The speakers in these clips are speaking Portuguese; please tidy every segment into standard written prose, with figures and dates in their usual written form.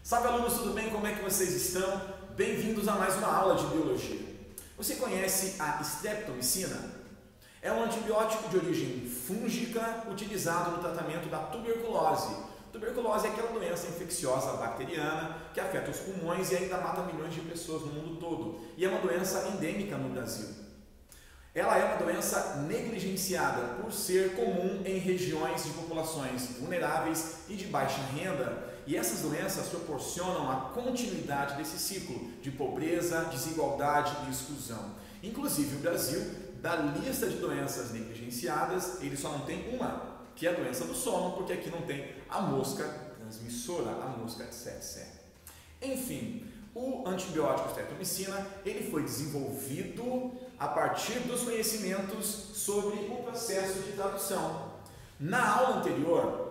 Salve alunos, tudo bem? Como é que vocês estão? Bem-vindos a mais uma aula de biologia. Você conhece a streptomicina? É um antibiótico de origem fúngica utilizado no tratamento da tuberculose. Tuberculose é aquela doença infecciosa bacteriana que afeta os pulmões e ainda mata milhões de pessoas no mundo todo. E é uma doença endêmica no Brasil. Ela é uma doença negligenciada por ser comum em regiões de populações vulneráveis e de baixa renda. E essas doenças proporcionam a continuidade desse ciclo de pobreza, desigualdade e exclusão. Inclusive o Brasil, da lista de doenças negligenciadas, ele só não tem uma, que é a doença do sono, porque aqui não tem a mosca transmissora, a mosca tsetse. Enfim, o antibiótico streptomicina, ele foi desenvolvido a partir dos conhecimentos sobre o processo de tradução. Na aula anterior,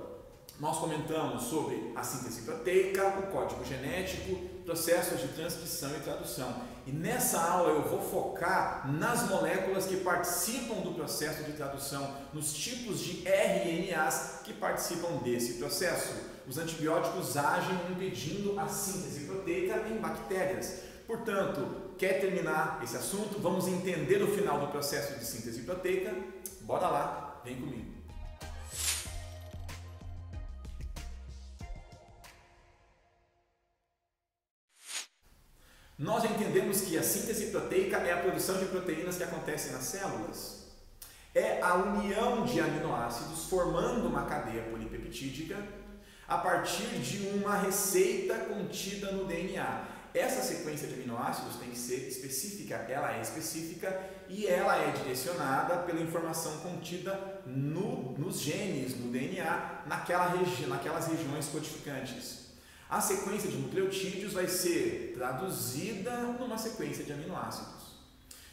nós comentamos sobre a síntese proteica, o código genético, processos de transcrição e tradução. E nessa aula eu vou focar nas moléculas que participam do processo de tradução, nos tipos de RNAs que participam desse processo. Os antibióticos agem impedindo a síntese proteica em bactérias. Portanto, quer terminar esse assunto? Vamos entender o final do processo de síntese proteica? Bora lá, vem comigo. Nós entendemos que a síntese proteica é a produção de proteínas que acontecem nas células. É a união de aminoácidos formando uma cadeia polipeptídica a partir de uma receita contida no DNA. Essa sequência de aminoácidos tem que ser específica, ela é específica e ela é direcionada pela informação contida nos genes, no DNA, naquelas regiões codificantes. A sequência de nucleotídeos vai ser traduzida numa sequência de aminoácidos.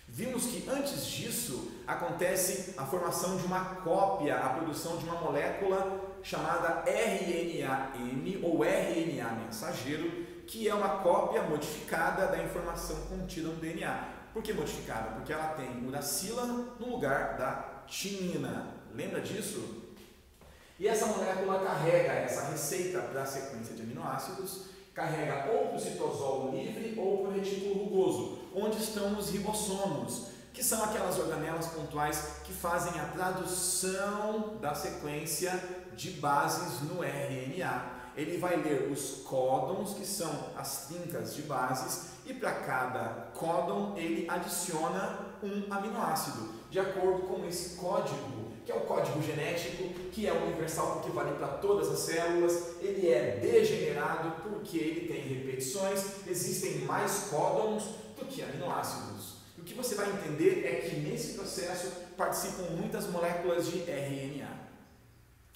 Vimos que antes disso acontece a formação de uma cópia, a produção de uma molécula chamada RNA-M ou RNA mensageiro, que é uma cópia modificada da informação contida no DNA. Por que modificada? Porque ela tem uracila no lugar da timina. Lembra disso? E essa molécula carrega essa receita para a sequência de aminoácidos, carrega ou para o citosol livre ou para o retículo rugoso, onde estão os ribossomos, que são aquelas organelas pontuais que fazem a tradução da sequência de bases no RNA. Ele vai ler os códons, que são as trincas de bases, e para cada códon ele adiciona um aminoácido, de acordo com esse código, que é o código genético, que é universal porque vale para todas as células. Ele é degenerado porque ele tem repetições, existem mais códons do que aminoácidos. E o que você vai entender é que nesse processo participam muitas moléculas de RNA.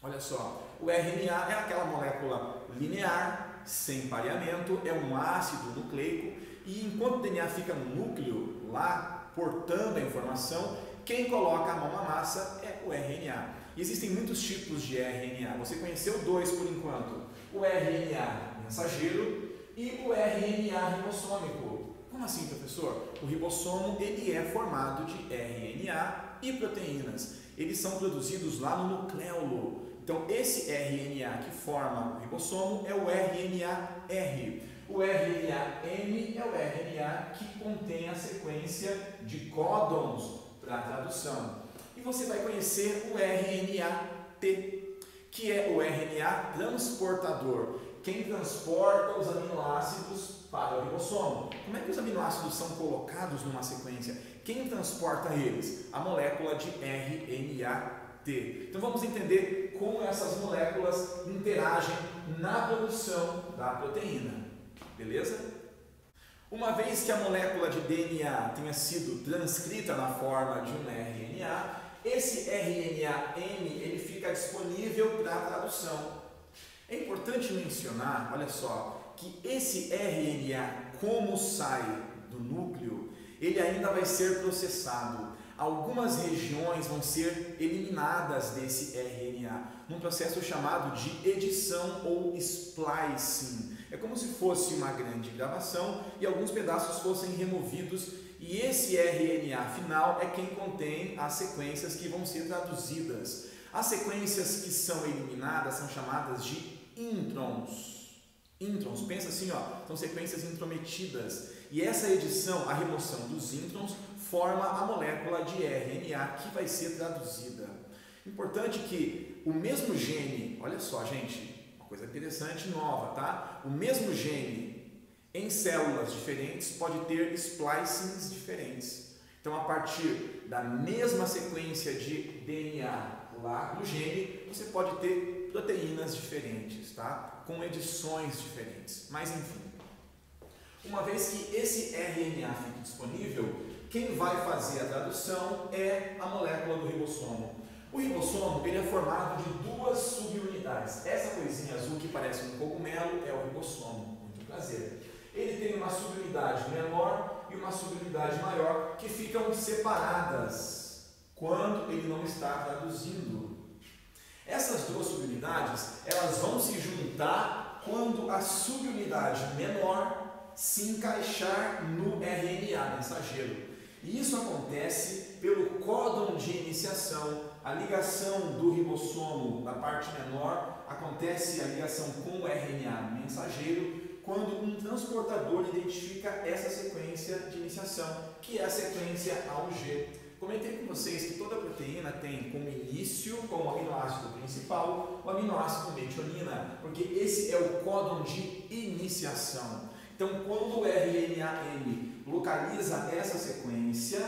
Olha só, o RNA é aquela molécula linear, sem pareamento, é um ácido nucleico, e enquanto o DNA fica no núcleo, lá, portando a informação, quem coloca a mão na massa é o RNA. E existem muitos tipos de RNA. Você conheceu dois por enquanto: o RNA mensageiro e o RNA ribossômico. Como assim, professor? O ribossomo ele é formado de RNA e proteínas. Eles são produzidos lá no nucleolo. Então, esse RNA que forma o ribossomo é o RNA-R. O RNA-M é o RNA que contém a sequência de códons para a tradução. E você vai conhecer o RNA-T, que é o RNA transportador, quem transporta os aminoácidos para o ribossomo. Como é que os aminoácidos são colocados numa sequência? Quem transporta eles? A molécula de RNA-T. Então vamos entender como essas moléculas interagem na produção da proteína. Beleza? Uma vez que a molécula de DNA tenha sido transcrita na forma de um RNA, esse RNA-M ele fica disponível para a tradução. É importante mencionar, olha só, que esse RNA, como sai do núcleo, ele ainda vai ser processado. Algumas regiões vão ser eliminadas desse RNA, num processo chamado de edição ou splicing. É como se fosse uma grande gravação e alguns pedaços fossem removidos, e esse RNA final é quem contém as sequências que vão ser traduzidas. As sequências que são eliminadas são chamadas de introns. Introns, pensa assim, ó, são sequências intrometidas. E essa edição, a remoção dos introns, forma a molécula de RNA que vai ser traduzida. Importante que o mesmo gene, olha só, gente, uma coisa interessante e nova, tá? O mesmo gene em células diferentes pode ter splicings diferentes. Então, a partir da mesma sequência de DNA lá no gene, você pode ter proteínas diferentes, tá? Com edições diferentes. Mas, enfim, uma vez que esse RNA fique disponível, quem vai fazer a tradução é a molécula do ribossomo. O ribossomo ele é formado de duas subunidades. Essa coisinha azul que parece um cogumelo é o ribossomo. Muito prazer. Ele tem uma subunidade menor e uma subunidade maior que ficam separadas quando ele não está traduzindo. Essas duas subunidades elas vão se juntar quando a subunidade menor se encaixar no RNA mensageiro. E isso acontece pelo códon de iniciação. A ligação do ribossomo na parte menor acontece a ligação com o RNA mensageiro quando um transportador identifica essa sequência de iniciação, que é a sequência AUG. Comentei com vocês que toda proteína tem como início, como aminoácido principal, o aminoácido metionina, porque esse é o códon de iniciação. Então, quando o RNA-M localiza essa sequência,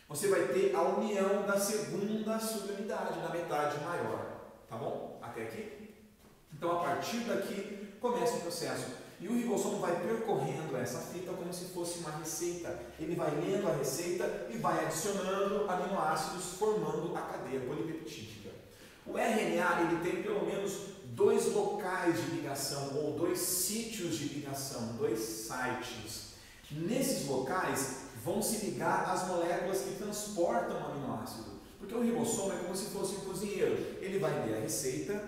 você vai ter a união da segunda subunidade na metade maior. Tá bom? Até aqui? Então, a partir daqui, começa o processo. E o ribossomo vai percorrendo essa fita como se fosse uma receita. Ele vai lendo a receita e vai adicionando aminoácidos, formando a cadeia polipeptídica. O RNA ele tem pelo menos 2 locais de ligação, ou 2 sítios de ligação, 2 sites. Nesses locais vão se ligar as moléculas que transportam o aminoácido. Porque o ribossomo é como se fosse um cozinheiro. Ele vai ler a receita,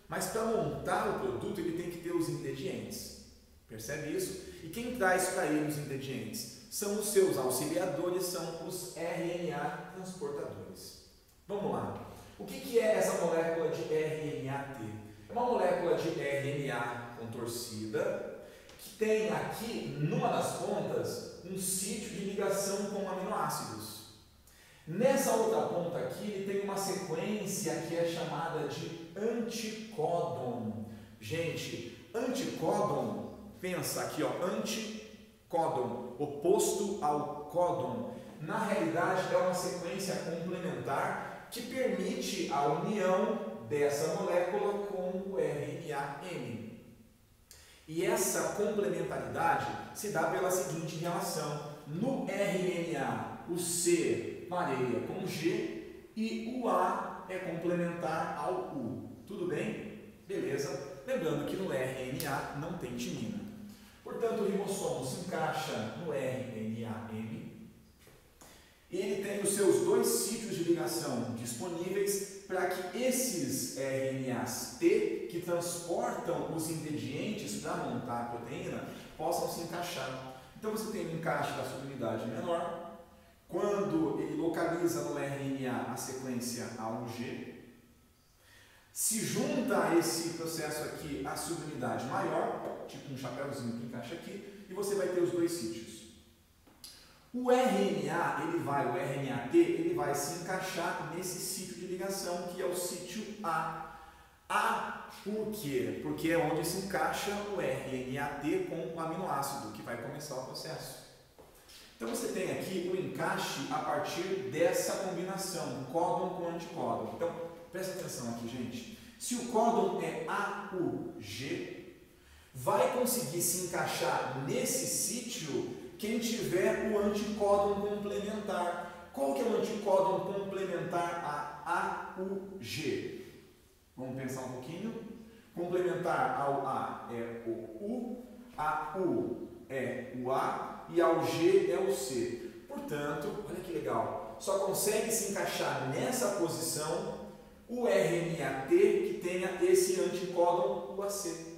mas para montar o produto ele tem que ter os ingredientes. Percebe isso? E quem traz para ele os ingredientes? São os seus auxiliadores, são os RNA transportadores. Vamos lá. O que é essa molécula de RNA-T? É uma molécula de RNA contorcida que tem aqui, numa das pontas, um sítio de ligação com aminoácidos. Nessa outra ponta aqui, ele tem uma sequência que é chamada de anticódon. Gente, anticódon, pensa aqui, ó, anticódon, oposto ao códon. Na realidade, é uma sequência complementar que permite a união dessa molécula com o RNA-M. E essa complementaridade se dá pela seguinte relação. No RNA, o C pareia com o G e o A é complementar ao U. Tudo bem? Beleza? Lembrando que no RNA não tem timina. Portanto, o ribossomo se encaixa no RNA-M. Ele tem os seus 2 sítios de ligação disponíveis para que esses RNAs T, que transportam os ingredientes para montar a proteína, possam se encaixar. Então você tem um encaixe da subunidade menor, quando ele localiza no RNA a sequência AUG, se junta a esse processo aqui a subunidade maior, tipo um chapéuzinho que encaixa aqui, e você vai ter os 2 sítios. O RNA, o RNA-T, ele vai se encaixar nesse sítio de ligação, que é o sítio A. A por quê? Porque é onde se encaixa o RNA-T com o aminoácido, que vai começar o processo. Então você tem aqui o encaixe a partir dessa combinação, códon com anticódon. Então, presta atenção aqui, gente. Se o códon é AUG, vai conseguir se encaixar nesse sítio quem tiver o anticódon complementar. Qual que é o anticódon complementar a AUG? Vamos pensar um pouquinho. Complementar ao A é o U, a U é o A e ao G é o C. Portanto, olha que legal, só consegue se encaixar nessa posição o RNA-T que tenha esse anticódon UAC.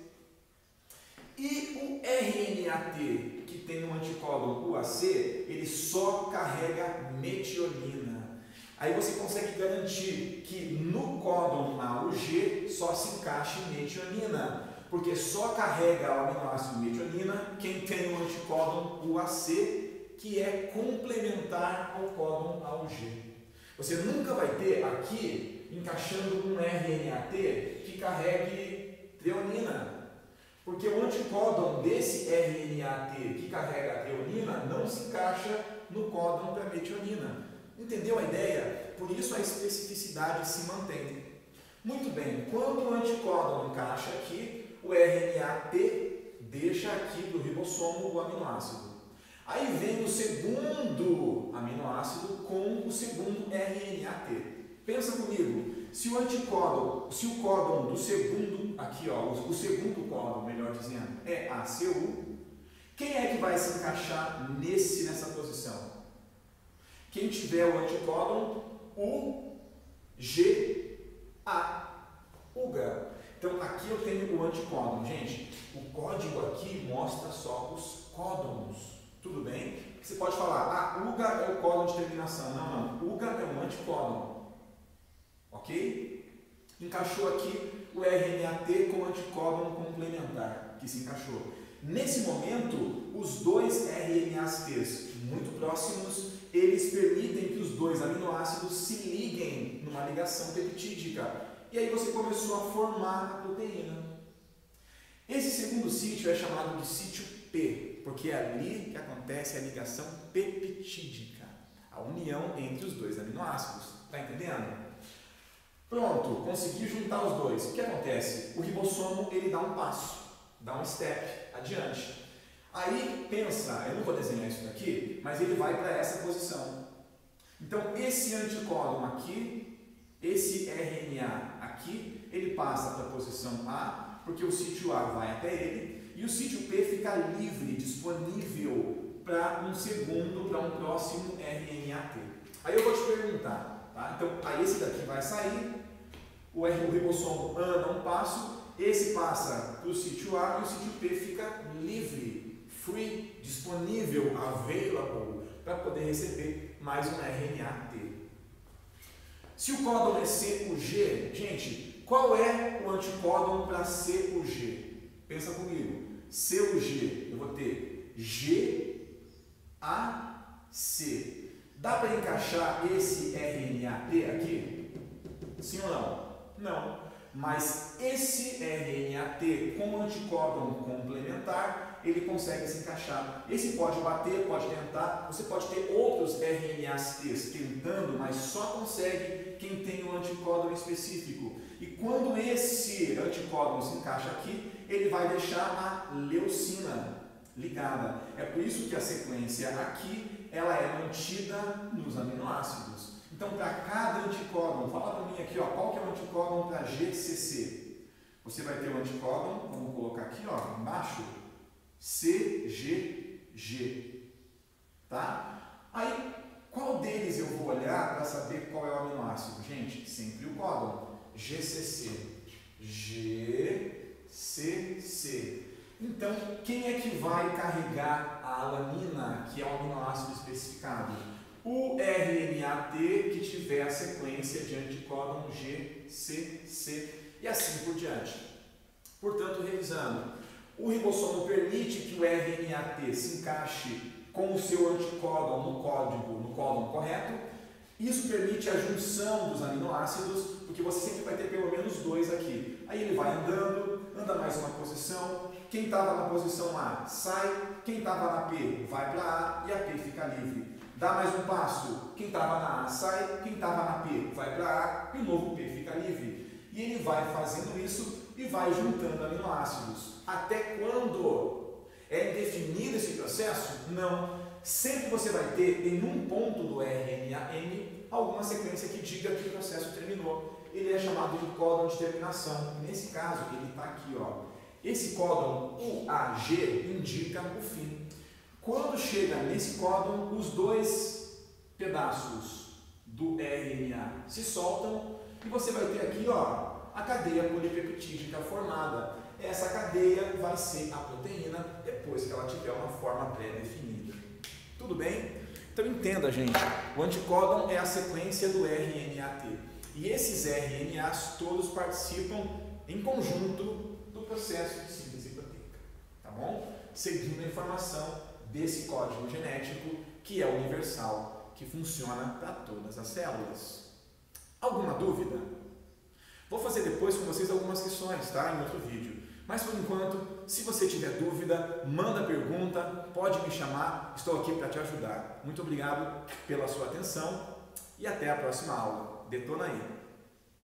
E o RNA-T que tem um anticódon UAC, ele só carrega metionina. Aí você consegue garantir que no códon AUG só se encaixe metionina. porque só carrega o aminoácido metionina quem tem o anticódon UAC, que é complementar ao códon AUG. Você nunca vai ter aqui encaixando um RNAT que carregue treonina, porque o anticódon desse RNAT que carrega a treonina não se encaixa no códon para metionina. Entendeu a ideia? Por isso a especificidade se mantém. Muito bem, quando o anticódon encaixa aqui, o RNAT deixa aqui do ribossomo o aminoácido. Aí vem o segundo aminoácido com o segundo RNAT. Pensa comigo, se o códon do segundo, aqui ó, o segundo códon, melhor dizendo, é ACU, quem é que vai se encaixar nessa posição? Quem tiver o anticódon UGA. Então aqui eu tenho o anticódon. Gente, o código aqui mostra só os códons. Tudo bem? Você pode falar, UGA é o códon de terminação. Não, UGA é um anticódon. Ok? Encaixou aqui o RNAT com o anticódon complementar, que se encaixou. Nesse momento, os dois RNAs muito próximos, eles permitem que os dois aminoácidos se liguem numa ligação peptídica. E aí você começou a formar a proteína. Esse segundo sítio é chamado de sítio P, porque é ali que acontece a ligação peptídica, a união entre os dois aminoácidos. Está entendendo? Pronto, consegui juntar os dois. O que acontece? O ribossomo ele dá um passo, dá um step adiante. Aí pensa, eu não vou desenhar isso daqui, mas ele vai para essa posição. Então esse anticódon aqui, esse RNA aqui, ele passa para a posição A, porque o sítio A vai até ele, e o sítio P fica livre, disponível para um próximo RNAT. Aí eu vou te perguntar, tá? Então aí esse daqui vai sair, o ribossomo anda um passo, esse passa para o sítio A e o sítio P fica livre, free, disponível, available, para poder receber mais um RNAT. Se o códon é CUG, gente, qual é o anticódon para CUG? Pensa comigo. CUG, eu vou ter GAC. Dá para encaixar esse RNAT aqui? Sim ou não? Não. Mas esse RNAT com anticódon complementar, ele consegue se encaixar. Esse pode bater, pode tentar. Você pode ter outros RNAs tentando, mas só consegue quem tem um anticódon específico. E quando esse anticódon se encaixa aqui, ele vai deixar a leucina ligada. É por isso que a sequência aqui, ela é mantida nos aminoácidos. Então, para cada anticódon, fala para mim aqui, ó, qual que é o anticódon para GCC? Você vai ter o anticódon, vamos colocar aqui, ó, embaixo, CGG, tá? Aí, qual deles eu vou olhar para saber qual é o aminoácido? Gente, sempre o códon, GCC, GCC. Então, quem é que vai carregar a alanina, que é o aminoácido especificado? O RNAT que tiver a sequência de anticódon GCC e assim por diante. Portanto, revisando, o ribossomo permite que o RNAT se encaixe com o seu anticódon no códon correto. Isso permite a junção dos aminoácidos, porque você sempre vai ter pelo menos dois aqui. Aí ele vai andando, anda mais uma posição. Quem estava na posição A sai, quem estava na P vai para A e a P fica livre. Dá mais um passo, quem estava na A sai, quem estava na P vai para A e o novo P fica livre. E ele vai fazendo isso e vai juntando aminoácidos. Até quando? É indefinido esse processo? Não. Sempre você vai ter em um ponto do RNA-N alguma sequência que diga que o processo terminou. Ele é chamado de códon de terminação. E nesse caso, ele está aqui, ó. Esse códon UAG indica o fim. Quando chega nesse códon, os dois pedaços do RNA se soltam e você vai ter aqui, ó, a cadeia polipeptídica formada. Essa cadeia vai ser a proteína depois que ela tiver uma forma pré-definida. Tudo bem? Então entenda, gente, o anticódon é a sequência do RNAT. E esses RNAs todos participam em conjunto do processo de síntese proteica, tá bom? Seguindo a informação desse código genético que é universal, que funciona para todas as células. Alguma dúvida? Vou fazer depois com vocês algumas questões, tá? Em outro vídeo. Mas por enquanto, se você tiver dúvida, manda pergunta, pode me chamar, estou aqui para te ajudar. Muito obrigado pela sua atenção e até a próxima aula. Detona aí!